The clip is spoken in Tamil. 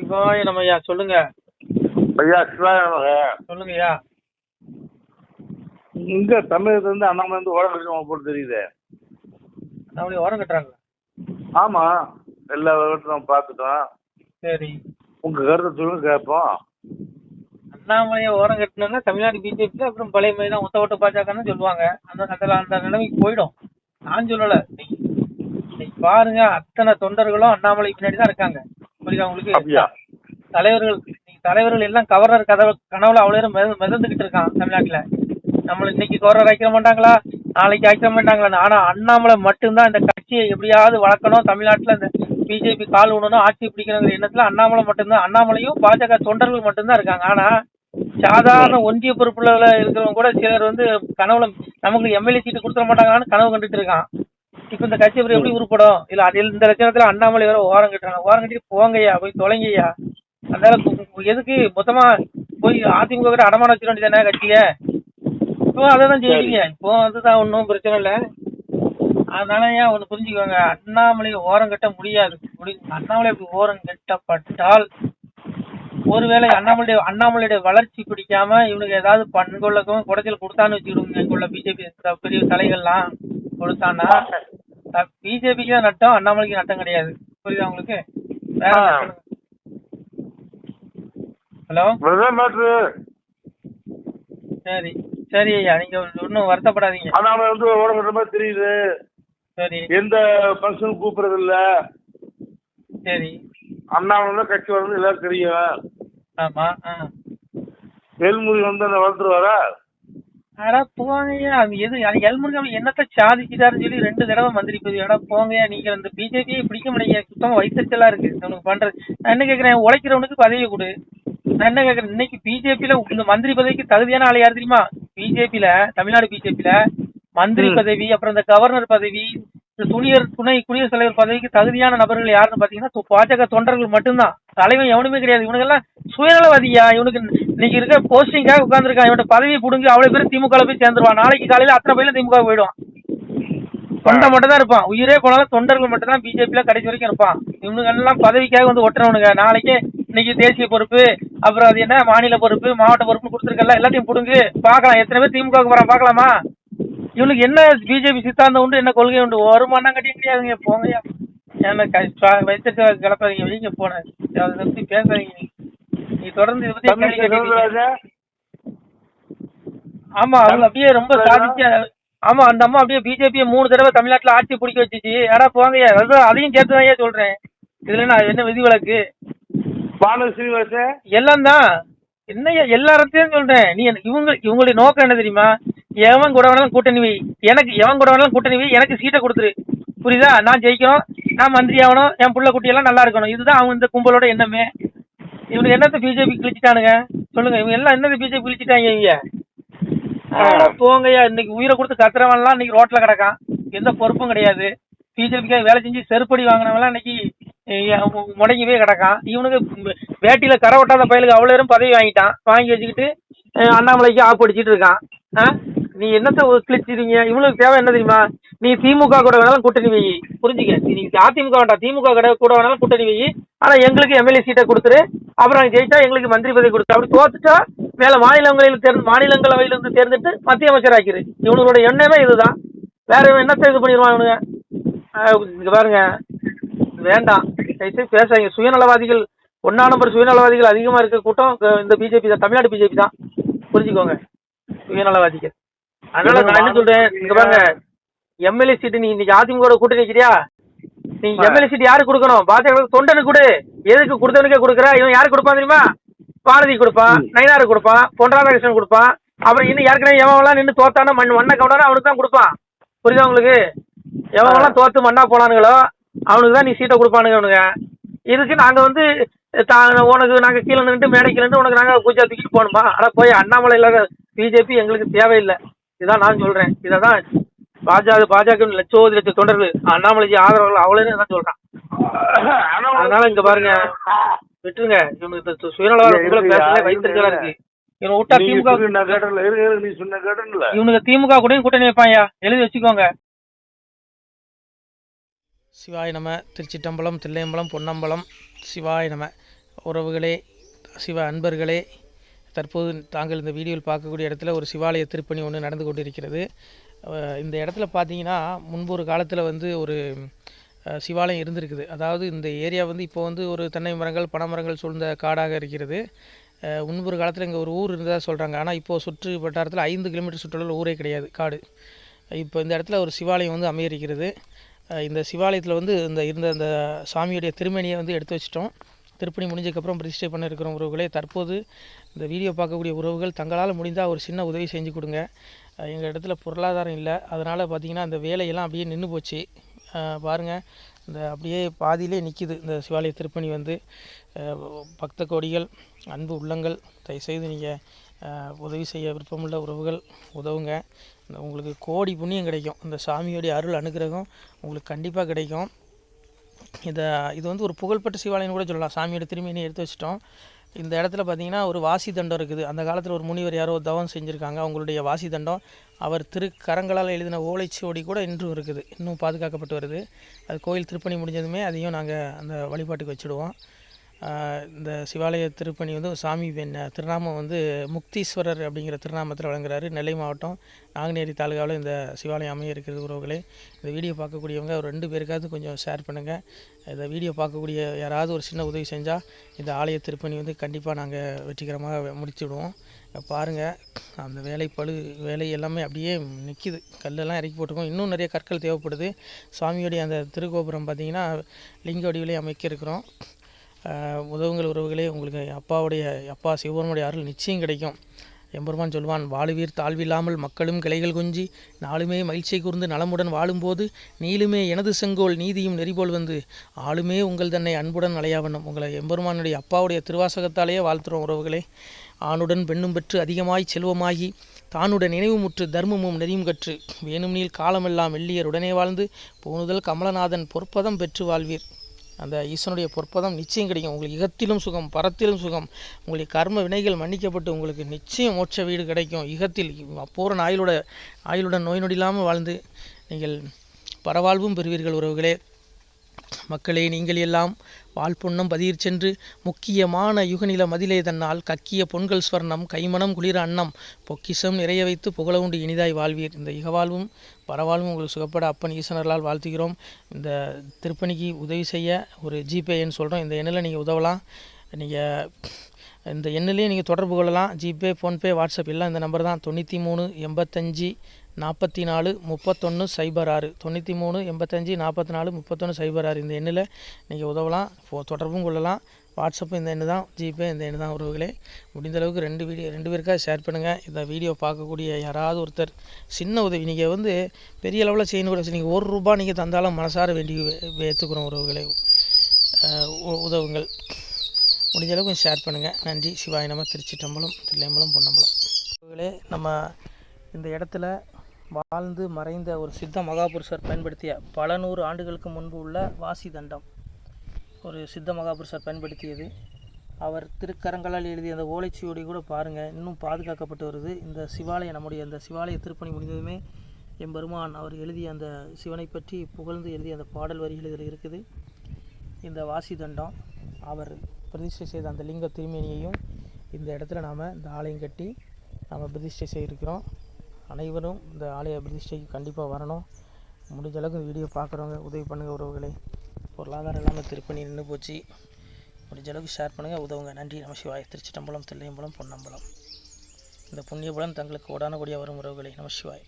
சிவாய நம்ம ஐயா சொல்லுங்க. ஐயா சிவாய சொல்லுங்க ஐயா. இங்க தமிழகத்துல இருந்து அண்ணாமலை இருந்து ஓரம் கட்டி போட்டு தெரியுது. அண்ணாமலை ஓரம் கட்டுறாங்க. ஆமா, எல்லா விவரத்தையும் நம்ம பார்த்துட்டோம். சரி, உங்க கருத்தை சொல்லுங்க கேட்போம். அண்ணாமலையை ஓரம் கட்டினா தமிழ்நாடு பிஜேபி அப்புறம் பழைய மாதிரி தான் ஒத்த ஓட்ட பாஜகன்னு சொல்லுவாங்க. அந்த நிலைமைக்கு போயிடும். நான் சொல்லல, இன்னைக்கு பாருங்க அத்தனை தொண்டர்களும் அண்ணாமலை பின்னாடி தான் இருக்காங்க. புரியுதா உங்களுக்கு? தலைவர்கள் எல்லாம் கவர்னர் கனவுல அவ்வளோ நேரம் மிதந்துகிட்டு இருக்கான் தமிழ்நாட்டுல. நம்மள இன்னைக்கு கவர்னர் ஆக்கிட மாட்டாங்களா, நாளைக்கு ஆக்கிட மாட்டாங்களா? ஆனா அண்ணாமலை மட்டும்தான் இந்த கட்சியை எப்படியாவது வளர்க்கணும், தமிழ்நாட்டுல இந்த பிஜேபி கால் விடணும், ஆட்சி பிடிக்கணுங்கிற எண்ணத்துல அண்ணாமலை மட்டும்தான், அண்ணாமலையும் பாஜக தொண்டர்கள் மட்டும்தான் இருக்காங்க. ஆனா சாதாரண ஒன்றிய பொறுப்புல இருக்கிறவங்க கூட சிலர் கனவுல நமக்கு எம்எல்ஏ சீட்டு கொடுத்துட மாட்டாங்களான்னு கனவு கண்டுட்டு இருக்கான். இப்ப இந்த கட்சி எப்படி உருப்படும்? இல்ல அதில் இந்த லட்சணத்துல அண்ணாமலை வேற ஓரம் கட்டுறாங்க. ஓரம் கட்டிட்டு போங்கய்யா, போய் தொலைங்கய்யா. அதனால எதுக்கு மொத்தமா போய் அதிமுக கிட்ட அடமான வச்சிட வேண்டியதானே கட்சிய? இப்போ அதான் செய்வீங்க. இப்போ அதுதான் ஒன்றும் பிரச்சனை இல்லை. அதனால ஏன் ஒண்ணு புரிஞ்சுக்கோங்க, அண்ணாமலையை ஓரம் கட்ட முடியாது. அண்ணாமலை அப்படி ஓரம் கட்டப்பட்டால் ஒருவேளை அண்ணாமலையுடைய வளர்ச்சி பிடிக்காம இவனுக்கு ஏதாவது பண்கொள்ளக்கும் குடைச்சல் கொடுத்தான்னு வச்சுக்கிடுங்க. இங்குள்ள பிஜேபி பெரிய தலைகள்லாம் கொடுத்தான்னா பிஜேபிக்கு தான் நட்டம், அண்ணாமலைக்கு நட்டம் கிடையாது. புரியுதா உங்களுக்கு? வேற ஹலோ, சரி சரி ஐயா, நீங்க ஒன்னும் வருத்தப்படாதீங்க. அண்ணாமலை ஓரம் கட்டுற மாதிரி தெரியுது. சரி, எந்த ஃபங்க்ஷனும் கூப்பிடுறது இல்ல. சரி, அண்ணாமலை கட்சி வரது எல்லாரும் தெரியும். ஆமா. எல்முறை அந்த வளர்த்துருவாரா? அடா போங்கய்யா, அது எது எல்முருகன் என்னத்த சாதிச்சுட்டாருன்னு சொல்லி 2 தடவை மந்திரி பதவி. அடா போங்கய்யா, நீங்க அந்த பிஜேபியை பிடிக்க முடியல. சுத்தமா வயிற்றுச்சலா இருக்கு உனக்கு பண்றது. நான் என்ன கேக்குறேன், உழைக்கிறவனுக்கு பதவியை கொடு. நான் என்ன கேக்குறேன், இன்னைக்கு பிஜேபியில இந்த மந்திரி பதவிக்கு தகுதியான ஆள் யாரு தெரியுமா? பிஜேபியில, தமிழ்நாடு பிஜேபியில மந்திரி பதவி, அப்புறம் இந்த கவர்னர் பதவி, இந்த துணை குடியரசுத் தலைவர் பதவிக்கு தகுதியான நபர்கள் யாருன்னு பாத்தீங்கன்னா பாஜக தொண்டர்கள் மட்டும்தான். தலைவன் எவனுமே கிடையாது. இவனுக்கெல்லாம் சுயநலவாதியா. இவனுக்கு இன்னைக்கு இருக்க போஸ்டிங்காக உட்கார்ந்துருக்கான். இவன் பதவியை புடுங்கி அவ்வளவு பேர் திமுக போய் சேர்ந்துருவான். நாளைக்கு காலையில அத்தனை பேர்ல திமுக போயிடுவான். தொண்டை மட்டும் தான் இருப்பான். உயிரே போனாலும் தொண்டர்கள் மட்டும் தான் பிஜேபியில கடைசி வரைக்கும் இருப்பான். இவனுங்க எல்லாம் பதவிக்காக ஒட்டுறவனுங்க. நாளைக்கு இன்னைக்கு தேசிய பொறுப்பு, அப்புறம் அது என்ன மாநில பொறுப்பு, மாவட்ட பொறுப்பு கொடுத்துருக்கல, எல்லாத்தையும் புடுங்கு பார்க்கலாம். எத்தனை பேர் திமுக போறான் பார்க்கலாமா? இவனுக்கு என்ன பிஜேபி சித்தாந்தம் உண்டு, என்ன கொள்கை உண்டு? ஒரு மண்ணம் கட்டி முடியாதுங்க. போங்கய்யா, வயிற்று கிளப்பாதீங்க, வெளியே போன அதை பத்தி பேசாதீங்க. நீ தொடர்ந்து இதை பத்தி. ஆமா, அவங்க அப்படியே ரொம்ப சாதிச்ச. ஆமா, அந்த அம்மா அப்படியே பிஜேபியை 3 தடவை தமிழ்நாட்டுல ஆட்சி பிடிக்க வச்சுச்சு. யாரா போங்கய்யா, அதையும் சேர்த்துதான் சொல்றேன். இதுல நான் என்ன விதிவிலக்கு? எல்லாம் தான் என்னையா எல்லாத்தையும் சொல்றேன். நீ இவங்களுடைய நோக்கம் என்ன தெரியுமா? எவன் கூட வேணாலும் கூட்டணி வை, எவன் கூட வேணாலும் கூட்டணி வை, எனக்கு சீட்டை கொடுத்துரு. புரியுதா? நான் ஜெயிக்கணும், நான் மந்திரி ஆகணும், என் புள்ள குட்டியெல்லாம் நல்லா இருக்கணும். இதுதான் அவங்க இந்த கும்பலோட எண்ணமே. இவனுக்கு என்னத்த பிஜேபி கிழிச்சிட்டானுங்க சொல்லுங்க? இவங்க எல்லாம் என்னது பிஜேபி கிழிச்சிட்டாங்க? இவங்க போங்கய்யா, இன்னைக்கு உயிரை கொடுத்து கத்துறவன்லாம் இன்னைக்கு ரோட்ல கிடக்கான். எந்த பொறுப்பும் கிடையாது. பிஜேபிக்காக வேலை செஞ்சு செருப்படி வாங்கினவெல்லாம் இன்னைக்கு முடங்கிவே கிடக்கான். இவனுக்கு வேட்டியில கரை ஒட்டாத பயலுக்கு அவ்வளோ நேரம் பதவி வாங்கி வச்சுக்கிட்டு அண்ணாமலைக்கு ஆப்படிச்சிட்டு இருக்கான். நீ என்னத்த கிழிச்சிருங்க? இவனுக்கு தேவை என்ன தெரியுமா? நீ திமுக கூட வேணாலும் கூட்டணி வை. புரிஞ்சுக்க, நீ அதிமுக வேண்டாம், திமுக கூட வேணாலும் கூட்டணி வை. ஆனா எங்களுக்கு எம்எல்ஏ சீட்டை கொடுத்துரு. அப்புறம் ஜெயிச்சா எங்களுக்கு மந்திரி பதவி கொடுத்துரு. அப்படி தோத்துட்டா மேல மாநிலங்களவையிலிருந்து தேர்ந்தெடுத்து மத்திய அமைச்சர் ஆக்கிரு. இவனோட எண்ணமே இதுதான். வேற என்னத்த இது பண்ணிடுவான் இவனுங்க? இங்க பாருங்க, வேண்டாம், பேசாதீங்க. சுயநலவாதிகள் 1 நம்பர் சுயநலவாதிகள் அதிகமா இருக்க கூட்டம் இந்த பிஜேபி தான், தமிழ்நாடு பிஜேபி தான். புரிஞ்சுக்கோங்க, சுயநலவாதிகள். அதனால நான் என்ன சொல்றேன், இங்க பாருங்க, எம்எல்ஏ சீட்டு நீ இன்னைக்கு அதிமுக கூட்டணி வைக்கிறியா? நீ எம்எல்ஏ சீட்டு யாருக்கு கொடுக்கணும்? பாஜக தொண்டனுக்கு கொடு. எதுக்கு கொடுத்தவனுக்கே கொடுக்குற? இவன் யாருக்கு கொடுப்பான் தெரியுமா? பாரதி கொடுப்பான், நயினாருக்கு கொடுப்பான், பொன் ராதாகிருஷ்ணன் கொடுப்பான். அப்புறம் இன்னும் ஏற்கனவே எவன்லாம் நின்று தோத்தானா மண்ணை கவுண்டானா அவனுக்கு தான் கொடுப்பான். புரியுதா உங்களுக்கு? எவன்லாம் தோத்து மண்ணா போனானுங்களோ அவனுக்கு தான் நீ சீட்டை கொடுப்பானுங்க அவனுங்க. இதுக்கு நாங்க உனக்கு நாங்க கீழே நின்று மேடைக்கு நின்று உனக்கு நாங்க பூஜா தூக்கிட்டு போகணுமா? ஆனா போய் அண்ணாமலை இல்லாத பிஜேபி எங்களுக்கு தேவையில்லை. இதான் நான் சொல்றேன். இதான் பாஜக லட்சோதி தொண்டர்கள் அண்ணாமலைக்கு ஆதரவாளர்கள் அவ்வளவு தான் சொல்றான். அதனால இங்க பாருங்க, விட்டுருங்க. இவனுக்கு சுயநலவாத பேசல வைத்திருக்கா இருக்கு. இவனை விட்டா இவனுக்கு திமுக கூட கூட்டணி வைப்பாயா, எழுதி வச்சுக்கோங்க. சிவாய நம. திருச்சிட்டம்பலம், தில்லையம்பலம், பொன்னம்பலம். சிவாய நம. உறவுகளே, சிவ அன்பர்களே, தற்போது தாங்கள் இந்த வீடியோவில் பார்க்கக்கூடிய இடத்துல ஒரு சிவாலய திருப்பணி ஒன்று நடந்து கொண்டிருக்கிறது. இந்த இடத்துல பார்த்தீங்கன்னா முன்பு ஒரு காலத்தில் வந்து ஒரு சிவாலயம் இருந்திருக்குது. அதாவது இந்த ஏரியா வந்து இப்போ வந்து ஒரு தென்னை மரங்கள் பனைமரங்கள் சூழ்ந்த காடாக இருக்கிறது. முன்பு ஒரு காலத்தில் இங்கே ஒரு ஊர் இருந்ததாக சொல்கிறாங்க. ஆனால் இப்போது சுற்று வட்டாரத்தில் 5 கிலோமீட்டர் சுற்றுலாவில் ஊரே கிடையாது, காடு. இப்போ இந்த இடத்துல ஒரு சிவாலயம் வந்து அமையிருக்கிறது. இந்த சிவாலயத்தில் வந்து இருந்த அந்த சாமியுடைய திருமேனியை வந்து எடுத்து வச்சிட்டோம். திருப்பணி முடிஞ்சதுக்கப்புறம் பிரதிஷ்டை பண்ண இருக்கிற உறவுகளே, தற்போது இந்த வீடியோ பார்க்கக்கூடிய உறவுகள் தங்களால் முடிந்தால் ஒரு சின்ன உதவி செஞ்சு கொடுங்க. எங்கள் இடத்துல பொருளாதாரம் இல்லை, அதனால் பார்த்திங்கன்னா அந்த வேலையெல்லாம் அப்படியே நின்று போச்சு. பாருங்கள், இந்த அப்படியே பாதியிலே நிற்கிது இந்த சிவாலய திருப்பணி வந்து. பக்த கோடிகள், அன்பு உள்ளங்கள், தயவுசெய்து நீங்கள் உதவி செய்ய விருப்பமுள்ள உறவுகள் உதவுங்க. உங்களுக்கு கோடி புண்ணியம் கிடைக்கும். இந்த சாமியோடைய அருள் அனுகிரகம் உங்களுக்கு கண்டிப்பாக கிடைக்கும். இது வந்து ஒரு புகழ்பெற்ற சிவாலயம்னு கூட சொல்லலாம். சாமியோட திருமேனியை எடுத்து வச்சிட்டோம். இந்த இடத்துல பார்த்திங்கன்னா ஒரு வாசி தண்டம் இருக்குது. அந்த காலத்தில் ஒரு முனிவர் யாரோ தவம் செஞ்சுருக்காங்க. அவங்களுடைய வாசி தண்டம் அவர் திருக்கரங்களால் எழுதின ஓலைச்சுவடி கூட இன்றும் இருக்குது, இன்னும் பாதுகாக்கப்பட்டு வருது. அது கோயில் திருப்பணி முடிஞ்சதுமே அதையும் நாங்கள் அந்த வழிபாட்டுக்கு வச்சுடுவோம். இந்த சிவாலய திருப்பணி வந்து சாமி திருநாமம் வந்து முக்தீஸ்வரர் அப்படிங்கிற திருநாமத்தில் வழங்குறாரு. நெல்லை மாவட்டம் நாங்குநேரி தாலுகாவில் இந்த சிவாலயம் அமைய இருக்கிறது உறவுகளே. இந்த வீடியோ பார்க்கக்கூடியவங்க ஒரு 2 பேருக்காவது கொஞ்சம் ஷேர் பண்ணுங்கள். இந்த வீடியோ பார்க்கக்கூடிய யாராவது ஒரு சின்ன உதவி செஞ்சால் இந்த ஆலய திருப்பணி வந்து கண்டிப்பாக நாங்கள் வெற்றிகரமாக முடிச்சுடுவோம். பாருங்கள், அந்த வேலை எல்லாமே அப்படியே நிற்கிது. கல்லெல்லாம் இறக்கி போட்டிருக்கோம். இன்னும் நிறைய கற்கள் தேவைப்படுது. சுவாமியோடைய அந்த திருக்கோபுரம் பார்த்திங்கன்னா லிங்க வடிவிலே அமைக்க இருக்கிறோம். உதவுங்கள் உறவுகளே. உங்களுக்கு அப்பா சிவபெருமானுடைய அருள் நிச்சயம் கிடைக்கும். எம்பெருமான் சொல்வான், வாழுவீர் தாழ்வில்லாமல் மக்களும் கிளைகள் கொஞ்சி நாளுமே மகிழ்ச்சியை கூர்ந்து நலமுடன் வாழும்போது நீளுமே எனது செங்கோல் நீதியும் நெறிபோல் வந்து ஆளுமே உங்கள் தன்னை அன்புடன் அலையாவண்ணம். உங்களை எம்பெருமானுடைய அப்பாவுடைய திருவாசகத்தாலேயே வாழ்த்துறோம் உறவுகளே. ஆணுடன் பெண்ணும் பெற்று அதிகமாய் செல்வமாகி தானுடன் நினைவுமுற்று தர்மமும் நெறியும் கற்று வேணும் நீள் காலமெல்லாம் வெள்ளியர் உடனே வாழ்ந்து போனுதல் கமலநாதன் பொற்பதம் பெற்று வாழ்வீர். அந்த ஈசனுடைய பொற்பதம் நிச்சயம் கிடைக்கும். உங்களுக்கு இகத்திலும் சுகம், பரத்திலும் சுகம். உங்களுடைய கர்ம வினைகள் மன்னிக்கப்பட்டு உங்களுக்கு நிச்சயம் மோட்ச வீடு கிடைக்கும். இகத்தில் பூரண ஆயுளுடன் நோய் நொடி இல்லாமல் வாழ்ந்து நீங்கள் பரவாழ்வும் பெறுவீர்கள் உறவுகளே. மக்களே, நீங்கள் எல்லாம் வாழ்பொன்னம் பதியிற் சென்று முக்கியமான யுகநில மதிலே தன்னால் கக்கிய பொன்கள் ஸ்வர்ணம் கைமணம் குளிர அன்னம் பொக்கிஷம் நிறைய வைத்து புகழவுண்டு இனிதாய் வாழ்வீர். இந்த இகவாழ்வும் பரவாழ்வும் உங்களுக்கு சுகப்பட அப்பன் ஈசனர்களால் வாழ்த்துகிறோம். இந்த திருப்பணிக்கு உதவி செய்ய ஒரு ஜிபே எண் சொல்கிறோம். இந்த எண்ணில் நீங்கள் உதவலாம். நீங்கள் இந்த எண்ணிலே நீங்கள் தொடர்பு கொள்ளலாம். ஜிபே, ஃபோன்பே, வாட்ஸ்அப் எல்லாம் இந்த நம்பர் தான். 93 85 44 31 06 93 85 44 31 06. இந்த எண்ணில் நீங்கள் உதவலாம், தொடர்பும் கொள்ளலாம். வாட்ஸ்அப்பு இந்த எண்ணு தான், ஜிபே இந்த எண்ணு தான் உறவுகளே. முடிந்தளவுக்கு 2 பேருக்காக ஷேர் பண்ணுங்கள். இந்த வீடியோ பார்க்கக்கூடிய யாராவது ஒருத்தர் சின்ன உதவி, நீங்கள் வந்து பெரிய அளவில் செய்யணும் கூட, நீங்கள் ₹1 நீங்கள் தந்தாலும் மனசார வேண்டி ஏற்றுக்கிறோம் உறவுகளே. உதவுங்கள். முடிஞ்ச அளவுக்கு ஷேர் பண்ணுங்கள். நன்றி. சிவாய நம. திருச்சிற்றம்பலம், தில்லையம்பலம், பொன்னம்பலம். உறவுகளே, நம்ம இந்த இடத்துல வாழ்ந்து மறைந்த ஒரு சித்த மகாபுருஷர் பயன்படுத்திய பல 100 ஆண்டுகளுக்கு முன்பு உள்ள வாசி தண்டம் ஒரு சித்த மகாபுருஷர் பயன்படுத்தியது. அவர் திருக்கரங்களால் எழுதிய அந்த ஓலைச்சுவடி கூட பாருங்கள், இன்னும் பாதுகாக்கப்பட்டு வருது. இந்த சிவாலயம், நம்முடைய இந்த சிவாலய திருப்பணி முடிந்ததுமே எம்பெருமான் அவர் எழுதிய அந்த சிவனை பற்றி புகழ்ந்து எழுதிய அந்த பாடல் வரிகள் இதில் இருக்குது. இந்த வாசி தண்டம் அவர் பிரதிஷ்டை செய்த அந்த லிங்க திருமேனியையும் இந்த இடத்துல நாம் இந்த ஆலயம் கட்டி நாம் பிரதிஷ்டை செய்திருக்கிறோம். அனைவரும் இந்த ஆலய பிரதிஷ்டைக்கு கண்டிப்பாக வரணும். முடிஞ்ச அளவுக்கு இந்த வீடியோ பார்க்குறவங்க உதவி பண்ணுங்கள் உறவுகளே. பொருளாதாரம் இல்லாமல் திருப்பணி நின்று போச்சு. முடிஞ்ச அளவுக்கு ஷேர் பண்ணுங்கள், உதவுங்க. நன்றி. நம சிவாய. திருச்சிற்றம்பலம், தில்லையம்பலம், பொன்னம்பலம். இந்த புண்ணிய பலன் தங்களுக்கு கோடான கோடியாக வரும் உறவுகளே. நம சிவாய.